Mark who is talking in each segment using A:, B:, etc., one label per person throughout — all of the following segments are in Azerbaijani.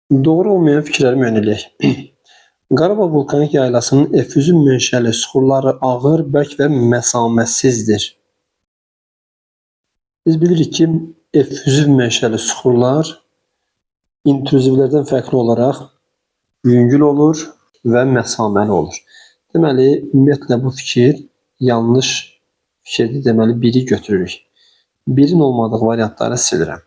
A: Doğru olmayan fikirləri müəyyən edək. Qarabağ vulkanik yaylasının efüzyon mənşəli süxurları ağır, bərk və məsamətsizdir. Biz bilirik ki, efüzyon mənşəli süxurlar intruzivlərdən fərqli olaraq yüngül olur və məsaməli olur. Deməli, ümumiyyətlə bu fikir yanlış fikirdir. Deməli, biri götürürük. Birin olmadığı variantları silirəm.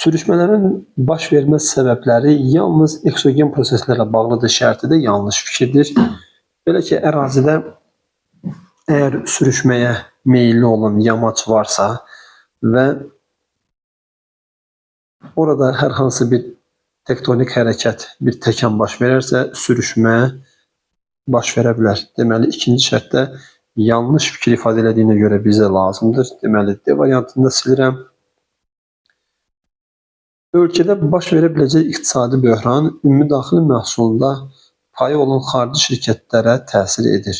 A: Sürüşmələrin baş vermə səbəbləri yalnız eksogen proseslərlə bağlıdır şərti də yanlış fikirdir. Belə ki, ərazidə əgər sürüşməyə meyilli olan yamaç varsa və orada hər hansı bir tektonik hərəkət, bir təkan baş verərsə, sürüşmə baş verə bilər. Deməli, ikinci şərtdə yanlış fikir ifadə edildiyinə görə bizə lazımdır. Deməli, D variantını da silirəm. Ölkədə baş verə biləcək iqtisadi böhran ümumdaxili məhsulda payı olan xarici şirkətlərə təsir edir.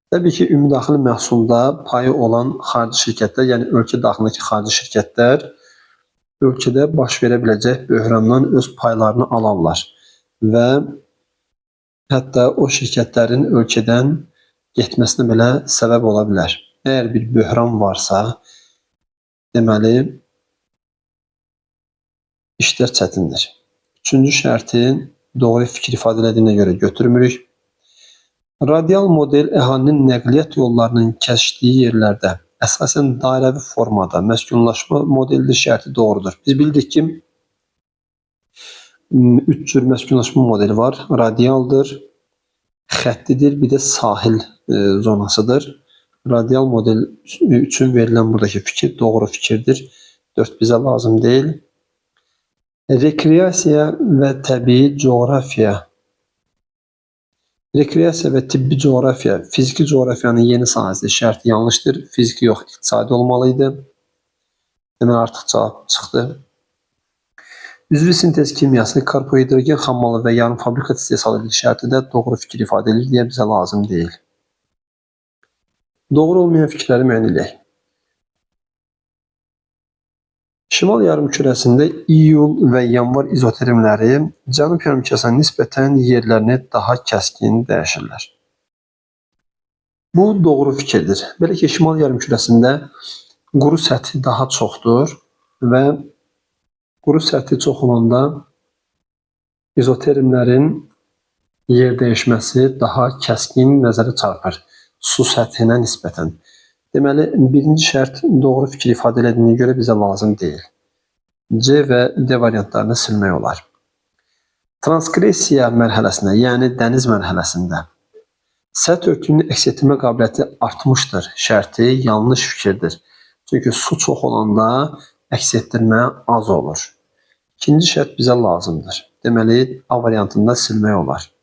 A: Təbii ki, ümumdaxili məhsulda payı olan xarici şirkətlər, yəni ölkə daxilindəki xarici şirkətlər ölkədə baş verə biləcək böhrandan öz paylarını alarlar və hətta o şirkətlərin ölkədən getməsinə belə səbəb ola bilər. Əgər bir böhran varsa, deməli, işlər çətindir. Üçüncü şərtin doğru fikir ifadə edildiyinə görə götürmürük. Radial model əhalinin nəqliyyat yollarının kəsişdiyi yerlərdə əsasən dairəvi formada məskunlaşma modelidir, şərti doğrudur. Biz bildik ki, 3 cür məskunlaşma modeli var. Radialdır, xəttidir, bir də sahil zonasıdır. Radial model üçün verilən buradakı fikir doğru fikirdir. 4 bizə lazım deyil. Rekreasiya və təbii coğrafiya. Rekreasiya və tibbi coğrafiya, fiziki coğrafiyanın yeni sahəsidir. Şərti yanlışdır. Fiziki yox, iqtisadi olmalıydı. Deməli, artıq cavab çıxdı. Üzvü sintez kimyası, karbohidrogen xammalı və yarım fabrikat istehsal edilir şərti də doğru fikir ifadə edilir deyə bizə lazım deyil. Doğru olmayan fikirləri müəyyən edək. Şimal yarımkürəsində iyul və yanvar izoterimləri cənub yarımkürəsinə nisbətən yerlərini daha kəskin dəyişirlər. Bu doğru fikirdir. Belə ki, şimal yarımkürəsində quru səthi daha çoxdur və quru səthi çox olanda izoterimlərin yer dəyişməsi daha kəskin nəzərə çarpır su səthinə nisbətən. Deməli, birinci şərt doğru fikir ifadə edildiyinə görə bizə lazım deyil. C və D variantlarını silmək olar. Transkresiya mərhələsində, yəni dəniz mərhələsində səth örtüyünün əks etdirmə qabiliyyəti artmışdır şərti yanlış fikirdir. Çünki su çox olanda əks etdirmə az olur. İkinci şərt bizə lazımdır. Deməli, A variantında silmək olar.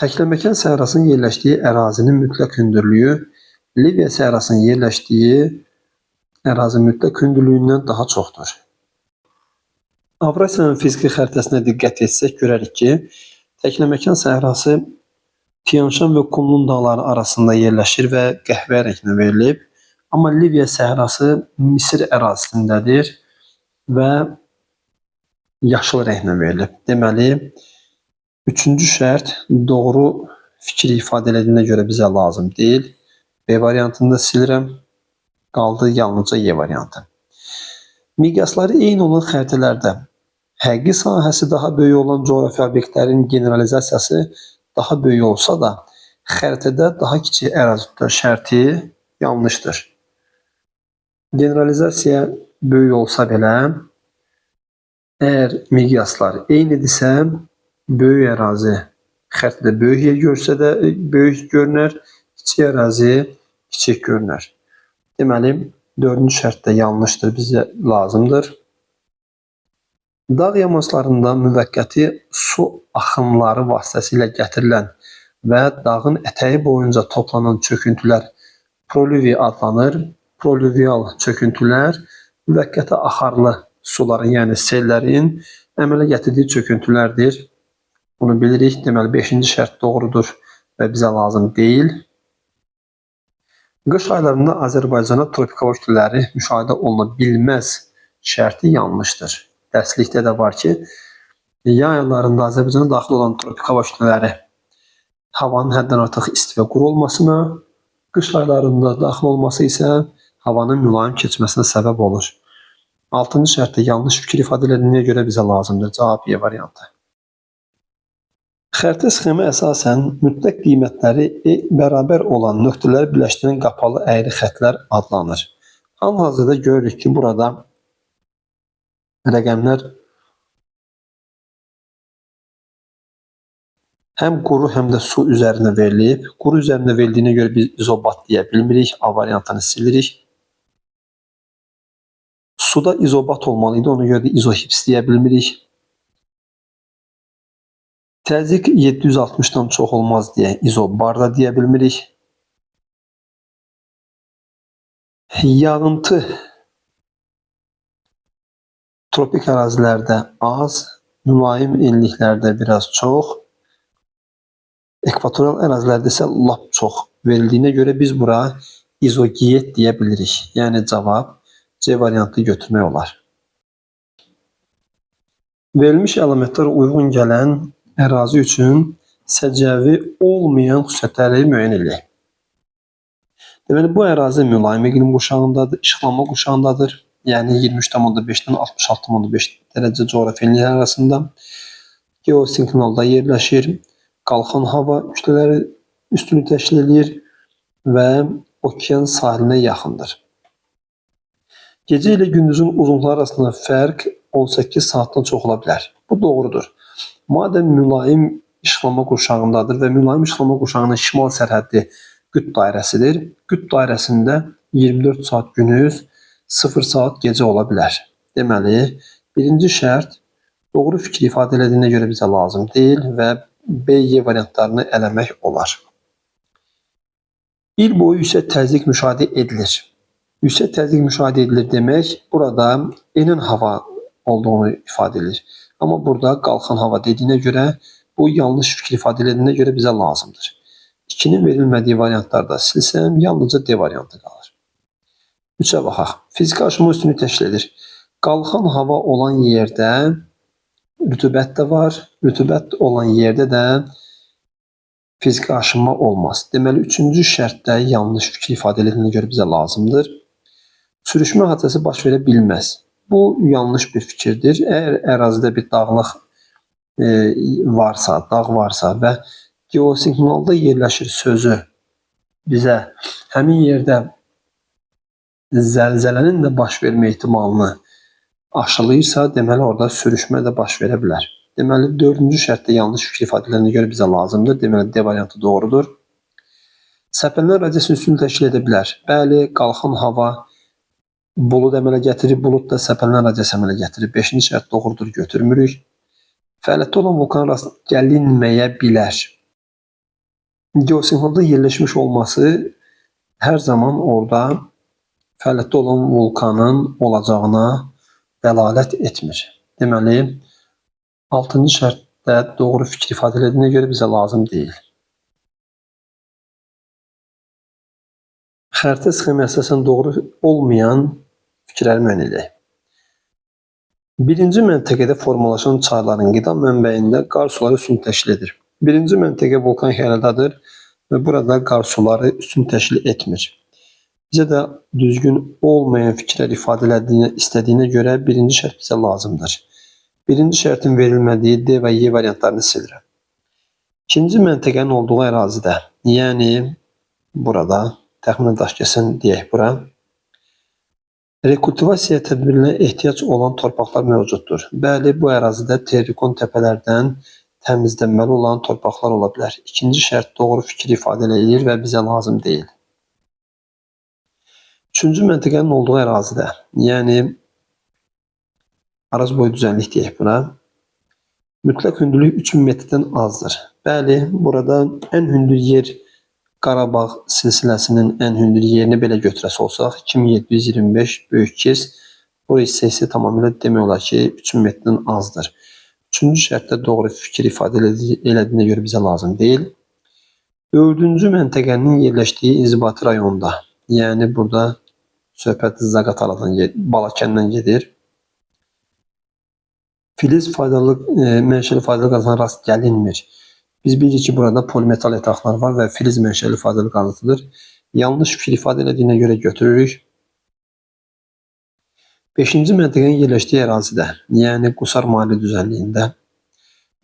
A: Təkləməkan səhrasının yerləşdiyi ərazinin mütləq hündürlüyü Liviya səhrasının yerləşdiyi ərazinin mütləq hündürlüyündən daha çoxdur. Avrasiyanın fiziki xəritəsinə diqqət etsək, görərik ki, Təkləməkan səhrası Tianşan və Kunlun dağları arasında yerləşir və qəhvəyi rənglə verilib. Amma Liviya səhrası Misir ərazisindədir və yaşıl rənglə verilib. Deməli, üçüncü şərt doğru fikir ifadə edildiyinə görə bizə lazım deyil. B variantını da silirəm. Qaldı yalnızca Y variantı. Miqyasları eyni olan xəritələrdə həqiqi sahəsi daha böyük olan coğrafi obyektlərin generalizasiyası daha böyük olsa da, xəritədə daha kiçik ərazi tutar şərti yanlışdır. Generalizasiya böyük olsa belə, əgər miqyaslar eynidirsə, böyük ərazi xəritədə böyük yer görsə də böyük görünər, kiçik ərazi kiçik görünər. Deməli, dördüncü şərt də yanlışdır, bizə lazımdır. Dağ yamaçlarında müvəqqəti su axınları vasitəsilə gətirilən və dağın ətəyi boyunca toplanan çöküntülər prolüvi adlanır. Prolüvial çöküntülər müvəqqəti axarlı suların, yəni sellərin əmələ gətirdiyi çöküntülərdir. Bunu bilirik. Deməli, 5-ci şərt doğrudur və bizə lazım deyil. Qış aylarında Azərbaycana tropik hava kütlələri müşahidə oluna bilməz şərti yanlışdır. Dərslikdə də var ki, yay aylarında Azərbaycana daxil olan tropik hava kütlələri havanın həddən artıq isti və quru olmasına, qış aylarında daxil olması isə havanın mülayim keçməsinə səbəb olur. 6-cı şərtdə yanlış fikir ifadə edildiyiyə görə bizə lazımdır. Cavab Y variantı. Xəritə sxemə əsasən mütləq qiymətləri bərabər olan nöqtələri birləşdirən qapalı əyri xətlər adlanır. Hal-hazırda görürük ki, burada rəqəmlər həm quru, həm də su üzərində verilib. Quru üzərində verildiğine görə biz izobat deyə bilmirik. A variantını silirik. Suda izobat olmalıydı. Ona görə də izohips deyə bilmirik. Təzyiq 760-dan çox olmaz deyə izobarda deyə bilmirik. Yağıntı tropik ərazilərdə az, mülayim enliklərdə biraz çox, ekvatoral ərazilərdə isə lap çox verildiyinə görə biz bura izogiyet deyə bilirik. Yəni cavab C variantı götürmək olar. Verilmiş əlamətlər uyğun gələn ərazi üçün səciyyəvi olmayan xüsusiyyətləri müəyyən edin. Deməli, bu ərazi mülayim iqlim qurşağındadır, işıqlanma qurşağındadır. Yəni 23,5-dən 66,5 dərəcə coğrafi enliklər arasında geosinkronda yerləşir. Qalxan hava kütlələri üstünlük təşkil edir və okean sahilinə yaxındır. Gecə ilə gündüzün uzunluqları arasında fərq 18 saatdan çox ola bilər. Bu doğrudur. Madəm mülayim işıqlanma qurşağındadır və mülayim işıqlanma qurşağının şimal sərhəddi qütb dairəsidir. Qütb dairəsində 24 saat gündüz, 0 saat gecə ola bilər. Deməli, birinci şərt doğru fikir ifadə edildiğine görə bizə lazım deyil və B, Y variantlarını eləmək olar. İl boyu yüksək təzyiq müşahidə edilir. Yüksək təzyiq müşahidə edilir demək, burada enən hava olduğunu ifadə edir. Amma burada qalxan hava dediyinə görə bu yanlış fikir ifadə edildiğine görə bizə lazımdır. 2-nin verilmədiyi variantlarda silsəm, yalnızca D variantı qalır. 3-ə baxaq. Fiziki aşınma üstünlük təşkil edir. Qalxan hava olan yerdə rütubət də var. Rütubət olan yerdə də fiziki aşınma olmaz. Deməli, 3-cü şərtdə yanlış fikir ifadə edildiğine görə bizə lazımdır. Sürüşmə hadisəsi baş verə bilməz. Bu yanlış bir fikirdir. Əgər ərazidə bir dağlıq dağ varsa və geosinkronda yerləşir sözü bizə həmin yerdə zəlzələnin də baş vermə ehtimalını aşılayırsa, deməli orada sürüşmə də baş verə bilər. Deməli, 4-cü şərtdə yanlış fikir ifadələrinə görə bizə lazımdır. Deməli, D variantı doğrudur. Səpələnən radiasiya üstünlüyü təşkil edə bilər. Bəli, qalxan hava bulud əmələ gətirir, bulud da səpələnən radiasiya əmələ gətirir. 5-ci şərt doğrudur, götürmürük. Fəaliyyətdə olan vulkan rast gəlinməyə bilər. Geosinkronda yerləşmiş olması hər zaman orada fəaliyyətdə olan vulkanın olacağına dəlalət etmir. Deməli, 6-cı şərtdə doğru fikir ifadə edildiğine görə bizə lazım deyil. Xəritə sxemə əsasən doğru olmayan fikirləri müəyyən edək. Birinci məntəqədə formalaşan çayların qida mənbəyində qar suları üstünlük təşkil edir. Birinci məntəqə vulkan xəyalıdadır və burada qar suları üstünlük təşkil etmir. Bizə də düzgün olmayan fikirlər ifadə istədiyinə görə birinci şərt bizə lazımdır. Birinci şərtin verilmədiyi D və Y variantlarını silirəm. İkinci məntəqənin olduğu ərazidə, yəni burada, təxminən daşkəsən deyək bura, rekultivasiya tədbirinə ehtiyac olan torpaqlar mövcuddur. Bəli, bu ərazidə terrikon təpələrdən təmizlənməli olan torpaqlar ola bilər. İkinci şərt doğru fikir ifadə edir və bizə lazım deyil. Üçüncü məntəqənin olduğu ərazidə, yəni Araz boyu düzənlik deyək buna, mütləq hündürlük 3000 metrdən azdır. Bəli, burada ən hündür yer Qarabağ silsiləsinin ən hündür yerini belə götürəsi olsaq, 2725 böyük kirs, bu hissəsi tamamilə demək olar ki, 3000 metrdən azdır. Üçüncü şərtdə doğru fikir ifadə elədiyinə görə bizə lazım deyil. Dördüncü məntəqənin yerləşdiyi inzibati rayonda, Yəni burada söhbət Zaqataladan, Balakəndən gedir. Filiz faydalı, mənşəli faydalı qazına rast gəlinmir. Biz bilirik ki, burada polimetal yataqlar var və filiz mənşəli faydalı qalıtıdır. Yanlış fikir ifadə edildiyinə görə götürürük. 5-ci məntəqənin yerləşdiyi ərazidə, yəni Qusar mahalle düzənliyində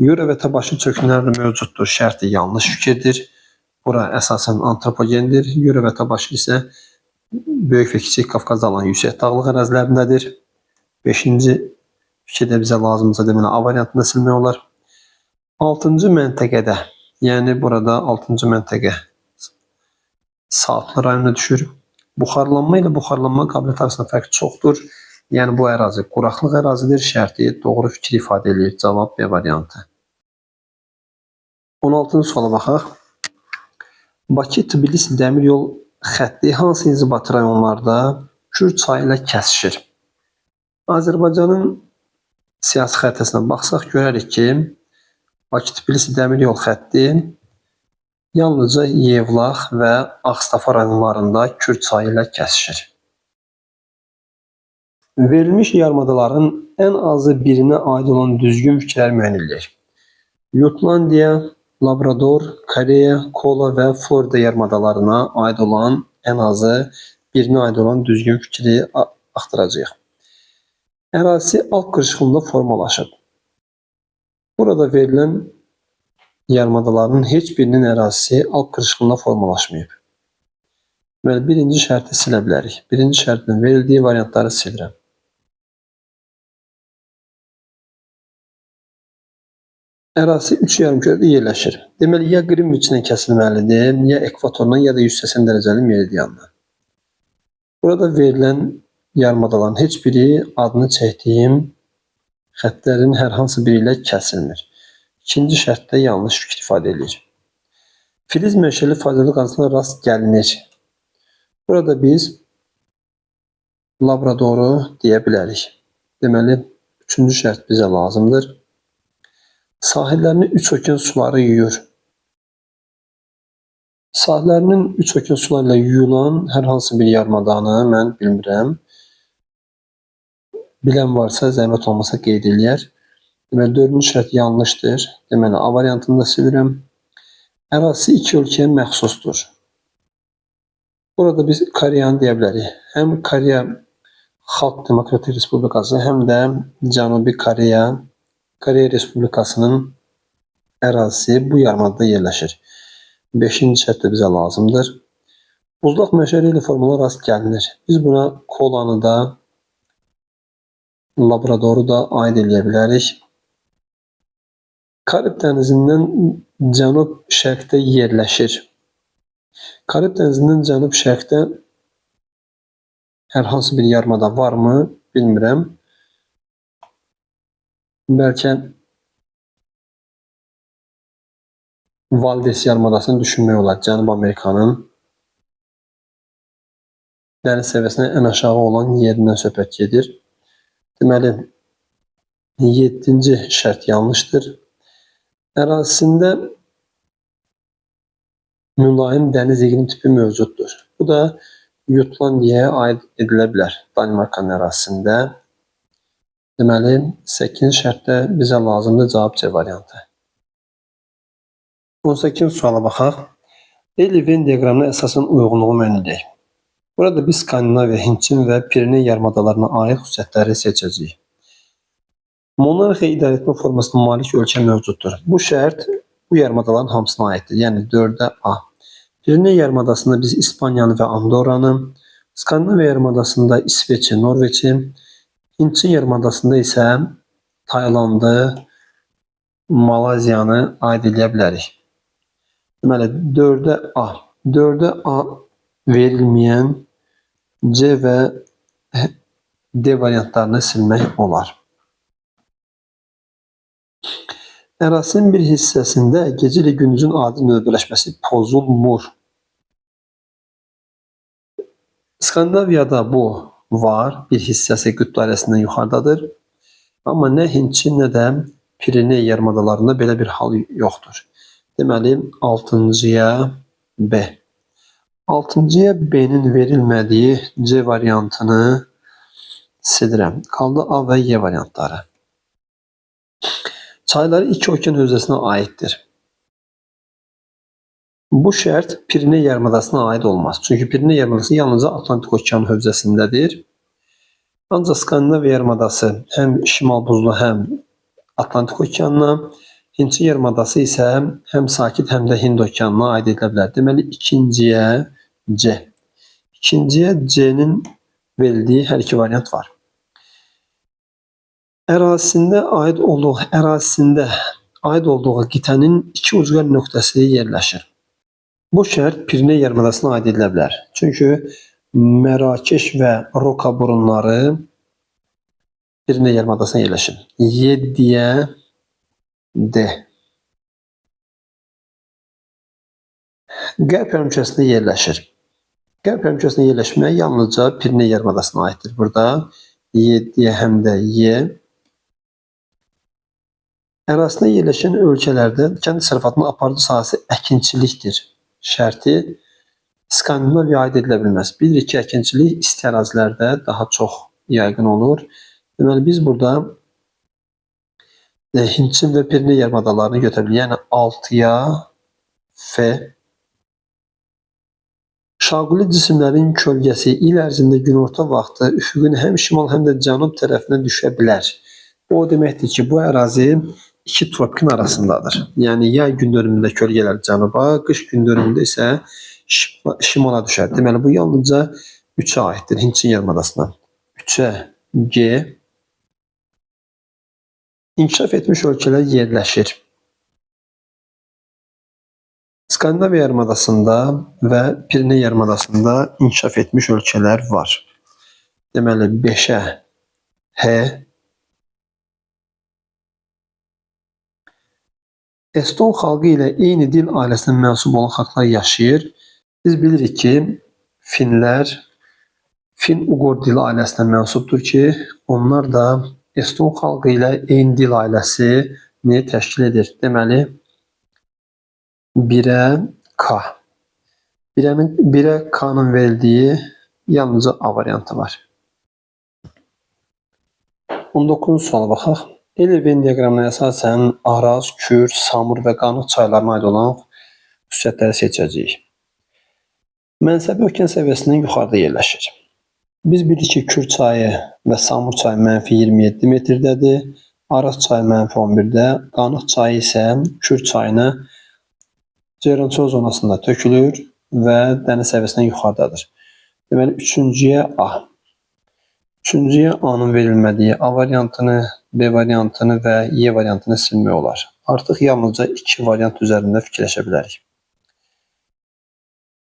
A: Yura və Tabaşı çökünləri mövcuddur. Şərti yanlış fikirdir. Bura əsasən antropogendir. Yura və Tabaşı isə Böyük və Kiçik Qafqaz alan yüksək dağlıq ərazilərindədir. 5-ci fikir də bizə lazımdırsa, deməli A variantında silmək olar. 6-cı məntəqədə, yəni burada 6-cı məntəqə Saatlı rayonuna düşür. Buxarlanma ilə buxarlanma qabiliyyəti arasında fərq çoxdur. Yəni bu ərazi quraqlıq ərazidir. Şərti doğru fikir ifadə edir. Cavab B variantı. 16-cı suala baxaq. Bakı-Tbilisi dəmir yol xətti hansı inzibati rayonlarda Kür çayı ilə kəsişir? Azərbaycanın siyasi xəritəsinə baxsaq görərik ki, Bakı-Tbilisi dəmir yol xətti yalnızca Yevlax və Ağstafa rayonlarında Kür çayı ilə kəsişir. Verilmiş yarımadaların ən azı birinə aid olan düzgün fikirlər müəyyən edilir. Jutlandiya, Labrador, Koreya, Kola və Florida yarımadalarına aid olan ən azı birinə aid olan düzgün fikri axtaracağıq. Ərazisi alt qırışıqlığında formalaşıb. Burada verilən yarımadaların heç birinin ərazisi alt qırışıqlığında formalaşmayıb. Deməli, birinci şərti silə bilərik. Birinci şərtin verildiyi variantları silirəm. Ərazisi 3 yarımkürədə yerləşir. Deməli, ya Qrinviçlə kəsilməlidir, ya ekvatordan, ya da 180 dərəcəli meridianla. Burada verilən yarımadaların heç biri adını çəkdiyim xəttlərin hər hansı biri ilə kəsilmir. İkinci şərtdə yanlış fikir ifadə edir. Filiz mənşəli faydalı qazına rast gəlinir. Burada biz Labradoru deyə bilərik. Deməli, üçüncü şərt bizə lazımdır. Sahillərini üç okean suları yuyur. Sahillərinin üç okean sularıyla yuyulan hər hansı bir yarımadanı mən bilmirəm. Bilən varsa zəhmət olmasa qeyd eləyər. Deməli, dördüncü şərt yanlışdır. Deməli, A variantını da silirəm. Ərazisi iki ölkəyə məxsusdur. Burada biz Koreyanı deyə bilərik. Həm Koreya Xalq Demokratik Respublikası, həm də Cənubi Koreya Respublikasının ərazisi bu yarımadada yerləşir. 5-ci şərt də bizə lazımdır. Buzlaq məşəri ilə formala rast gəlinir. Biz buna Kolanı da, Labradoru da aid eləyə bilərik. Karib dənizindən cənub-şərqdə yerləşir. Karib dənizindən cənub-şərqdə hər hansı bir yarımada varmı, bilmirəm. Bəlkə Valdes yarımadasını düşünmək olar. Cənub Amerikanın dəniz səviyyəsindən ən aşağı olan yerindən söhbət gedir. Deməli, 7-ci şərt yanlışdır. Ərazisində mülayim dəniz iqlim tipi mövcuddur. Bu da Jutlandiyaya aid edilə bilər. Danimarkanın ərazisində. Deməli, 8-ci şərtdə bizə lazımdır cavab C variantı. 18-ci suala baxaq. Eli-Venn diaqramına əsasən uyğunluğu müəyyən edək. Burada biz Skandinaviya, Hindçin və Pireney yarımadalarına aid xüsusiyyətləri seçəcəyik. Monarxiya idarəetmə formasına malik ölkə mövcuddur. Bu şərt bu yarımadaların hamısına aiddir. Yəni 4-də A. Pireney yarımadasında biz İspaniyanı və Andorranı, Skandinaviya yarımadasında İsveçi, Norveçi, Hindçin yarımadasında isə Taylandı, Malaziyanı aid eləyə bilərik. Deməli, 4-də A. 4-də A verilməyən C və D variantlarını silmək olar. Ərazinin bir hissəsində gecə ilə gündüzün adi növbələşməsi pozulmur. Skandinaviyada bu var, bir hissəsi qütb dairəsindən yuxarıdadır. Amma nə Hindçin, nə də Pireney yarımadalarında belə bir hal yoxdur. Deməli, 6-cıya B. Altıncıya B'nin verilmədiyi C variantını silirəm. Qaldı A və Y variantları. Çayları iki okean hövzəsinə aiddir. Bu şərt Pireneya yarımadasına aid olmaz. Çünki Pireneya yarımadası yalnızca Atlantik okean hövzəsindədir. Ancaq Skandinaviya yarımadası həm şimal buzlu, həm Atlantik okeanına, Hindçin yarımadası isə həm sakit, həm də Hind okeanına aid edilə bilər. Deməli, ikinciyə C. İkinciyə C'nin verildiyi hər iki variant var. Ərazisində aid olduğu qitənin iki ucqar nöqtəsi yerləşir. Bu şərt Pireneya yarımadasına aid edilə bilər. Çünki Mərakeş və Roka burunları Pireneya yarımadasına yerləşir. 7-yə D. Qərb yarımkürəsində yerləşir. Qərb yarımkürəsində yerləşmək yalnızca Pireneya yarımadasına aiddir. Burada 7-yə həm də Y. Ərazisində yerləşən ölkələrdə kənd təsərrüfatının aparıcı sahəsi əkinçilikdir. Şərti Skandinaviyaya aid edilə bilməz. Bilirik ki, əkinçilik isti ərazilərdə daha çox yaygın olur. Deməli, biz burada Hindçin və Pireneya yarımadalarını götürə bilirik. Yəni 6-ya F. Şaquli cisimlərin kölgəsi il ərzində günorta vaxtı üfüqün həm şimal, həm də cənub tərəfinə düşə bilər. Bu o deməkdir ki, bu ərazi iki tropikin arasındadır. Yəni yay gündönümündə kölgələr cənuba, qış gündönümündə isə şimala düşər. Deməli, bu yalnızca 3-ə aiddir, Hindçin yarımadasına. 3-ə G. İnkişaf etmiş ölkələr yerləşir. Skandinaviya yarımadasında və Pireneya yarımadasında inkişaf etmiş ölkələr var. Deməli, 5-ə H. Eston xalqı ilə eyni dil ailəsinə mənsub olan xalqlar yaşayır. Biz bilirik ki, Finlər Fin-Uqor dil ailəsinə mənsubdur ki, onlar da Eston xalqı ilə eyni dil ailəsini təşkil edir. Deməli, 1-ə K. 1-ə K-nın verildiyi yalnızca A variantı var. 19-cu suala baxaq. L-Venn diaqramına əsasən Araz, Kür, Samur və Qanıq çaylarına aid olan xüsusiyyətləri seçəcəyik. Mənsəbi okean səviyyəsindən yuxarıda yerləşir. Biz bilirik ki, Kür çayı və Samur çayı -27 metrdədir. Araz çayı -11-də. Qanıq çayı isə Kür çayına Ceyrançol zonasında tökülür və dəniz səviyyəsindən yuxarıdadır. Deməli, 3-cüyə A. 3-cüyə A-nın verilmədiyi A variantını, B variantını və Y variantını silmək olar. Artıq yalnızca 2 variant üzərində fikirləşə bilərik.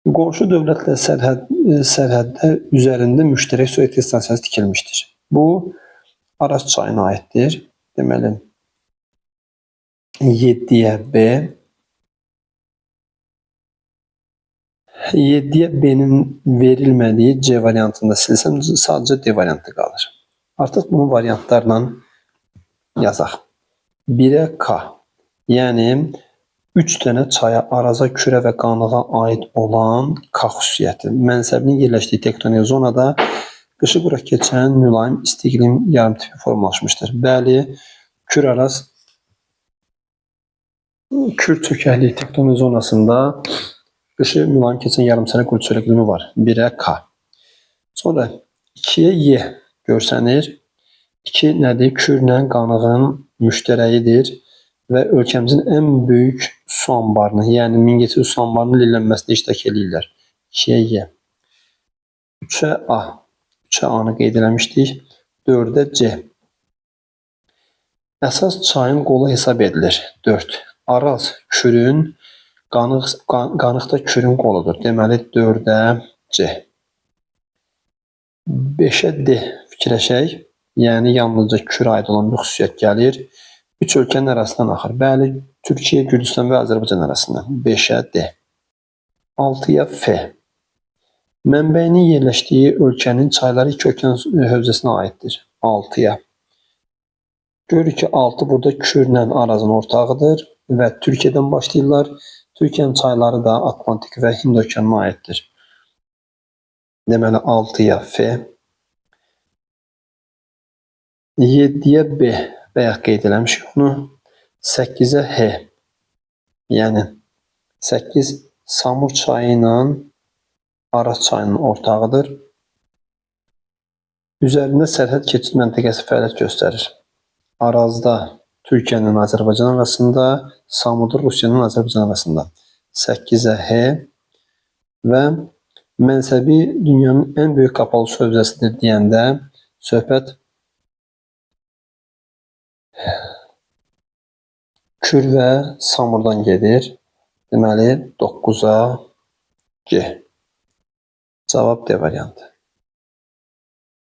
A: Qonşu dövlətlə sərhəddə üzərində müştərək su elektrik stansiyası tikilmişdir. Bu, Araz çayına aiddir. Deməli, 7-yə B. 7-yə B-nin verilmədiyi C variantında silsəm, sadəcə D variantı qalır. Artıq bunu variantlarla yazaq. 1-ə K. Yəni, 3 dənə çaya, Araza, Kürə və Qanığa aid olan K xüsusiyyəti. Mənsəbinin yerləşdiyi tektonik zonada qışı quraq keçən mülayim isti iqlim yarımtipi formalaşmışdır. Bəli, Kür-Araz, Kür çökəkliyi tektonik zonasında qışı mülayim keçən yarımsərə qurçöl iqlimi var. 1-ə K. Sonra 2-yə Y görsənir. 2 nədir? Kürlə Qanığın müştərəyidir və ölkəmizin ən böyük su anbarını, yəni Mingəçevir su anbarının lillənməsində iştirak edirlər. 2-yə Y. 3-ə A. 3-ə A-nı qeyd eləmişdik. 4-ə C. Əsas çayın qolu hesab edilir. 4. Araz Kürün, Qanıq da Kürün qoludur. Deməli, 4-ə C. 5-ə D fikirləşək. Yəni, yalnızca Kürə aid olan bir xüsusiyyət gəlir. 3 ölkənin arasından axır. Bəli, Türkiyə, Gürcüstan və Azərbaycan arasından. 5-ə D. 6-ya F. Mənbəyinin yerləşdiyi ölkənin çayları iki okean hövzəsinə aiddir. 6-ya. Görürük ki, 6 burada Kürlə Arazın ortağıdır və Türkiyədən başlayırlar. Türkiyənin çayları da Atlantik və Hind okeanına aiddir. Deməli 6-ya F, 7-yə B, bayaq qeyd eləmişik onu, 8-ə H. Yəni 8 Samur çayı ilə Araz çayının ortağıdır. Üzərində sərhəd keçid məntəqəsi fəaliyyət göstərir. Arazda Türkiyənin Azərbaycan arasında, Samurda Rusiyanın Azərbaycan arasında. 8-ə H və mənsəbi dünyanın ən böyük qapalı su hövzəsidir deyəndə söhbət Kür və Samurdan gedir. Deməli 9-a G. Cavab D variantı.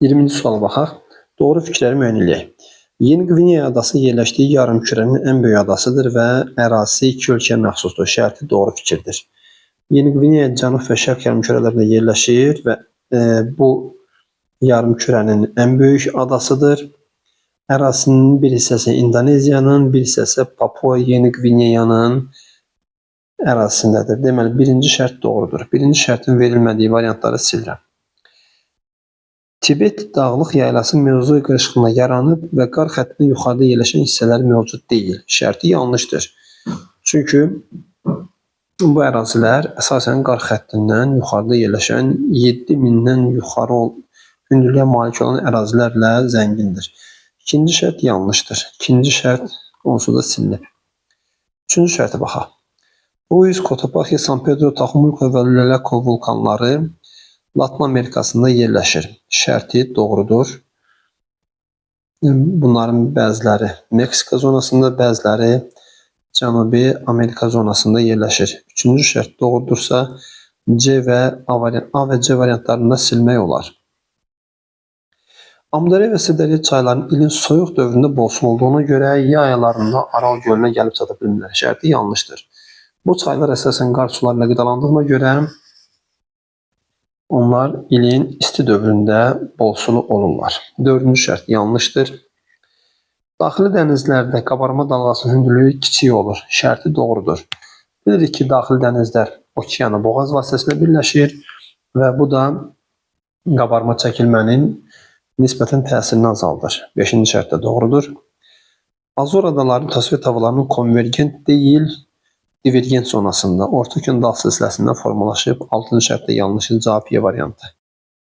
A: 20-ci suala baxaq. Doğru fikirləri müəyyən edək. Yeni Qvineya adası yerləşdiyi yarımkürənin ən böyük adasıdır və ərazisi iki ölkəyə məxsusdur. Şərti doğru fikirdir. Yeni Qvineya cənub və şərq yarımkürələrində yerləşir və bu yarımkürənin ən böyük adasıdır. Ərazisinin bir hissəsi İndoneziyanın, bir hissəsi Papua Yeni Qvineyanın ərazisindədir. Deməli, birinci şərt doğrudur. Birinci şərtin verilmədiyi variantları silirəm. Tibet dağlıq yaylası mövzu qırışıqlığına yaranıb və qar xəttinin yuxarıda yerləşən hissələri mövcud deyil. Şərti yanlışdır. Çünki bu ərazilər əsasən qar xəttindən yuxarıda yerləşən 7000-dən yuxarı hündürlüyə malik olan ərazilərlə zəngindir. İkinci şərt yanlışdır. İkinci şərt onsuz da silinib. Üçüncü şərtə baxaq. Ruiz, Cotopaxi, San Pedro, Taxumulco və Lüleco vulkanları Latın Amerikasında yerləşir. Şərti doğrudur. Bunların bəziləri Meksika zonasında, bəziləri Cənubi Amerika zonasında yerləşir. Üçüncü şərt doğrudursa C və A və C variantlarında silmək olar. Amudarya və Sırdərya çaylarının ilin soyuq dövründə bolsun olduğuna görə yay aylarında Aral gölünə gəlib çata bilmirlər. Şərti yanlışdır. Bu çaylar əsasən qar sularıyla qidalandığına görə onlar ilin isti dövründə bolsulu olurlar. Dördüncü şərt yanlışdır. Daxili dənizlərdə qabarma dalğasının hündürlüyü kiçik olur. Şərti doğrudur. Bilirik ki, daxili dənizlər okeana boğaz vasitəsilə birləşir və bu da qabarma çəkilmənin nisbətən təsirini azaldır. Beşinci şərt də doğrudur. Azor adaları mütəsvir havalarının konvergent deyil, divergent zonasında, orta okean dağ silsiləsində formalaşıb. 6-cı şərtdə yanlışdır. Cavab Y variantı.